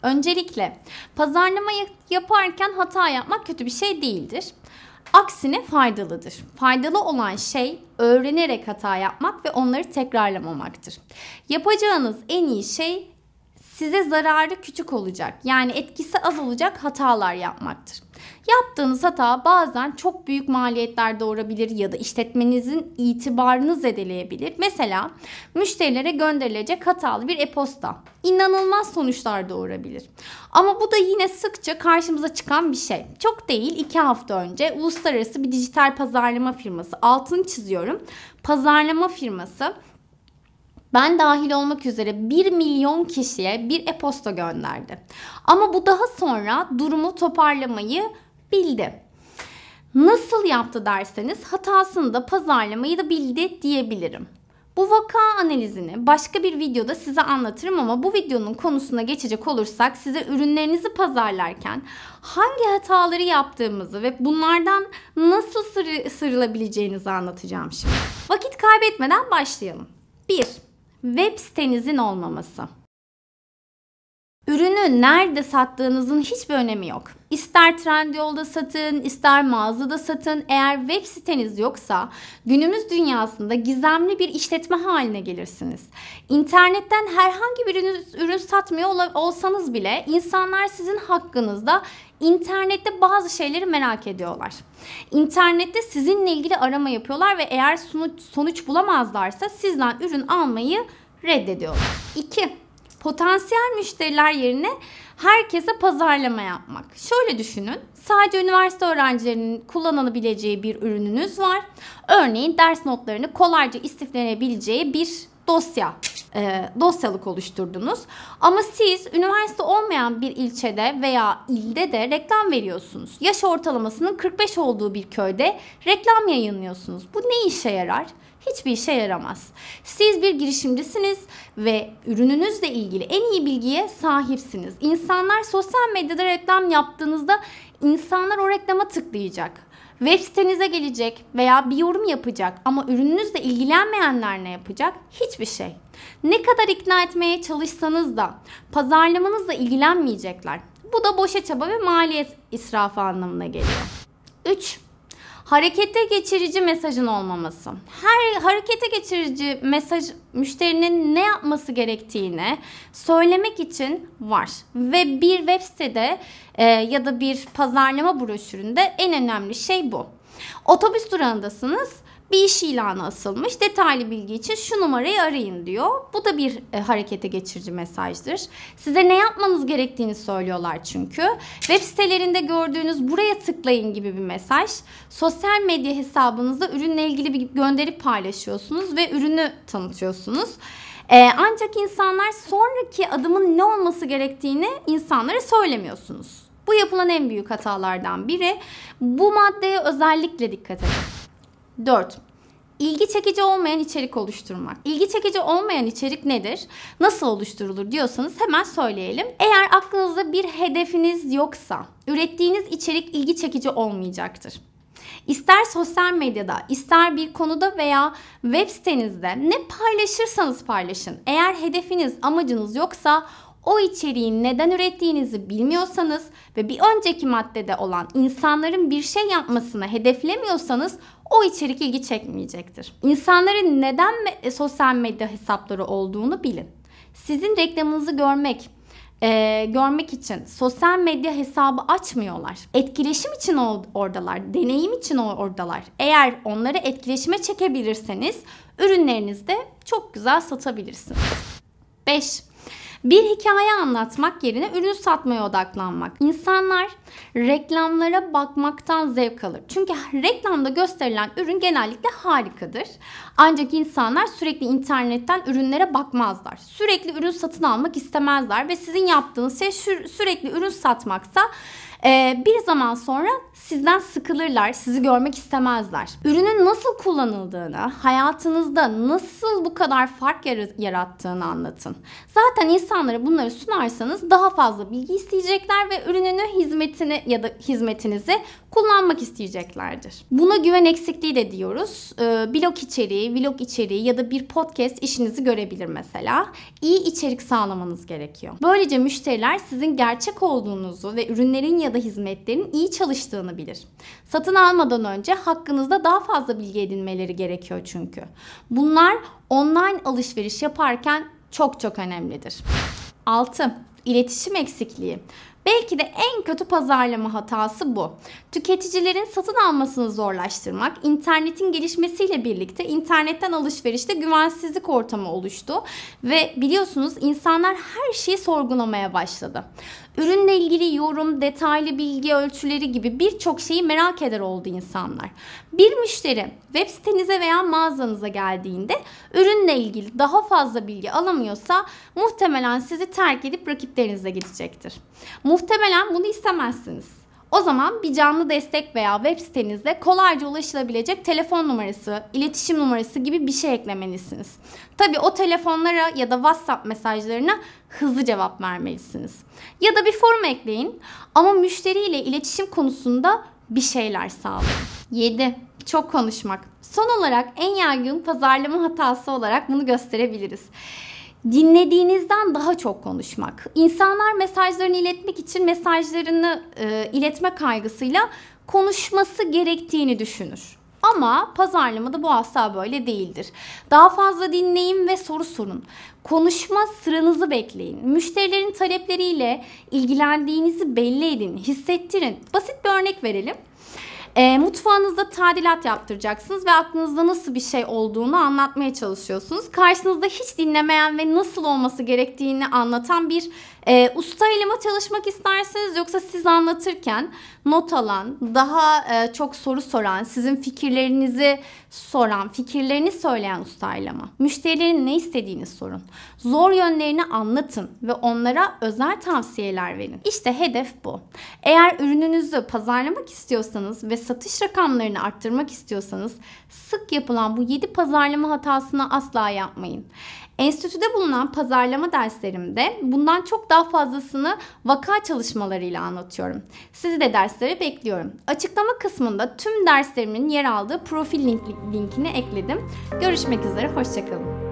Öncelikle pazarlama yaparken hata yapmak kötü bir şey değildir. Aksine faydalıdır. Faydalı olan şey öğrenerek hata yapmak ve onları tekrarlamamaktır. Yapacağınız en iyi şey size zararı küçük olacak, yani etkisi az olacak hatalar yapmaktır. Yaptığınız hata bazen çok büyük maliyetler doğurabilir ya da işletmenizin itibarını zedeleyebilir. Mesela müşterilere gönderilecek hatalı bir e-posta inanılmaz sonuçlar doğurabilir. Ama bu da yine sıkça karşımıza çıkan bir şey. Çok değil, 2 hafta önce uluslararası bir dijital pazarlama firması, altını çiziyorum, pazarlama firması, ben dahil olmak üzere 1 milyon kişiye bir e-posta gönderdi. Ama bu daha sonra durumu toparlamayı bildi. Nasıl yaptı derseniz hatasını da pazarlamayı da bildi diyebilirim. Bu vaka analizini başka bir videoda size anlatırım ama bu videonun konusuna geçecek olursak size ürünlerinizi pazarlarken hangi hataları yaptığımızı ve bunlardan nasıl sıyrılabileceğinizi anlatacağım şimdi. Vakit kaybetmeden başlayalım. 1. Web sitenizin olmaması. Ürünü nerede sattığınızın hiçbir önemi yok. İster Trendyol'da satın, ister mağazada satın. Eğer web siteniz yoksa günümüz dünyasında gizemli bir işletme haline gelirsiniz. İnternetten herhangi bir ürün satmıyor olsanız bile insanlar sizin hakkınızda internette bazı şeyleri merak ediyorlar. İnternette sizinle ilgili arama yapıyorlar ve eğer sonuç bulamazlarsa sizden ürün almayı reddediyorlar. 2. Potansiyel müşteriler yerine herkese pazarlama yapmak. Şöyle düşünün, sadece üniversite öğrencilerinin kullanabileceği bir ürününüz var. Örneğin ders notlarını kolayca istiflenebileceği bir dosyalık oluşturdunuz. Ama siz üniversite olmayan bir ilçede veya ilde de reklam veriyorsunuz. Yaş ortalamasının 45 olduğu bir köyde reklam yayınlıyorsunuz. Bu ne işe yarar? Hiçbir işe yaramaz. Siz bir girişimcisiniz ve ürününüzle ilgili en iyi bilgiye sahipsiniz. İnsanlar sosyal medyada reklam yaptığınızda insanlar o reklama tıklayacak. Web sitenize gelecek veya bir yorum yapacak ama ürününüzle ilgilenmeyenler ne yapacak? Hiçbir şey. Ne kadar ikna etmeye çalışsanız da pazarlamanızla ilgilenmeyecekler. Bu da boşa çaba ve maliyet israfı anlamına geliyor. 3. Harekete geçirici mesajın olmaması. Her harekete geçirici mesaj müşterinin ne yapması gerektiğini söylemek için var. Ve bir web sitede ya da bir pazarlama broşüründe en önemli şey bu. Otobüs durağındasınız. Bir iş ilanı asılmış. Detaylı bilgi için şu numarayı arayın diyor. Bu da bir harekete geçirici mesajdır. Size ne yapmanız gerektiğini söylüyorlar çünkü. Web sitelerinde gördüğünüz buraya tıklayın gibi bir mesaj. Sosyal medya hesabınızda ürünle ilgili bir gönderi paylaşıyorsunuz ve ürünü tanıtıyorsunuz. Ancak insanlar sonraki adımın ne olması gerektiğini insanlara söylemiyorsunuz. Bu yapılan en büyük hatalardan biri. Bu maddeye özellikle dikkat edin. 4. İlgi çekici olmayan içerik oluşturmak. İlgi çekici olmayan içerik nedir? Nasıl oluşturulur diyorsanız hemen söyleyelim. Eğer aklınızda bir hedefiniz yoksa ürettiğiniz içerik ilgi çekici olmayacaktır. İster sosyal medyada, ister bir konuda veya web sitenizde ne paylaşırsanız paylaşın. Eğer hedefiniz, amacınız yoksa o içeriği neden ürettiğinizi bilmiyorsanız ve bir önceki maddede olan insanların bir şey yapmasını hedeflemiyorsanız o içerik ilgi çekmeyecektir. İnsanların neden sosyal medya hesapları olduğunu bilin. Sizin reklamınızı görmek için sosyal medya hesabı açmıyorlar. Etkileşim için oradalar, deneyim için oradalar. Eğer onları etkileşime çekebilirseniz ürünlerinizi de çok güzel satabilirsiniz. 5. Bir hikaye anlatmak yerine ürün satmaya odaklanmak. İnsanlar reklamlara bakmaktan zevk alır. Çünkü reklamda gösterilen ürün genellikle harikadır. Ancak insanlar sürekli internetten ürünlere bakmazlar. Sürekli ürün satın almak istemezler ve sizin yaptığınız şey sürekli ürün satmaksa bir zaman sonra sizden sıkılırlar, sizi görmek istemezler. Ürünün nasıl kullanıldığını, hayatınızda nasıl bu kadar fark yarattığını anlatın. Zaten insanlar insanlara bunları sunarsanız daha fazla bilgi isteyecekler ve ürününü, hizmetini ya da hizmetinizi kullanmak isteyeceklerdir. Buna güven eksikliği de diyoruz. Blog içeriği, vlog içeriği ya da bir podcast işinizi görebilir mesela. İyi içerik sağlamanız gerekiyor. Böylece müşteriler sizin gerçek olduğunuzu ve ürünlerin ya da hizmetlerin iyi çalıştığını bilir. Satın almadan önce hakkınızda daha fazla bilgi edinmeleri gerekiyor çünkü. Bunlar online alışveriş yaparken çok önemlidir. 6. İletişim eksikliği. Belki de en kötü pazarlama hatası bu. Tüketicilerin satın almasını zorlaştırmak, internetin gelişmesiyle birlikte internetten alışverişte güvensizlik ortamı oluştu ve biliyorsunuz insanlar her şeyi sorgulamaya başladı. Ürünle ilgili yorum, detaylı bilgi ölçüleri gibi birçok şeyi merak eder oldu insanlar. Bir müşteri web sitenize veya mağazanıza geldiğinde ürünle ilgili daha fazla bilgi alamıyorsa muhtemelen sizi terk edip rakiplerinize gidecektir. Muhtemelen bunu istemezsiniz. O zaman bir canlı destek veya web sitenizde kolayca ulaşılabilecek telefon numarası, iletişim numarası gibi bir şey eklemelisiniz. Tabii o telefonlara ya da WhatsApp mesajlarına hızlı cevap vermelisiniz. Ya da bir forum ekleyin ama müşteriyle iletişim konusunda bir şeyler sağlayın. 7. Çok konuşmak. Son olarak en yaygın pazarlama hatası olarak bunu gösterebiliriz. Dinlediğinizden daha çok konuşmak. İnsanlar mesajlarını iletmek için mesajlarını iletme kaygısıyla konuşması gerektiğini düşünür. Ama pazarlamada bu asla böyle değildir. Daha fazla dinleyin ve soru sorun. Konuşma sıranızı bekleyin. Müşterilerin talepleriyle ilgilendiğinizi belli edin, hissettirin. Basit bir örnek verelim. Mutfağınızda tadilat yaptıracaksınız ve aklınızda nasıl bir şey olduğunu anlatmaya çalışıyorsunuz. Karşınızda hiç dinlemeyen ve nasıl olması gerektiğini anlatan bir usta ile mi çalışmak istersiniz, yoksa siz anlatırken not alan, daha çok soru soran, sizin fikirlerinizi soran, fikirlerini söyleyen ustayla mı? Müşterilerin ne istediğini sorun. Zor yönlerini anlatın ve onlara özel tavsiyeler verin. İşte hedef bu. Eğer ürününüzü pazarlamak istiyorsanız ve satış rakamlarını arttırmak istiyorsanız sık yapılan bu 7 pazarlama hatasını asla yapmayın. Enstitüde bulunan pazarlama derslerimde bundan çok daha fazlasını vaka çalışmalarıyla anlatıyorum. Sizi de derslere bekliyorum. Açıklama kısmında tüm derslerimin yer aldığı profil linkini ekledim. Görüşmek üzere, hoşça kalın.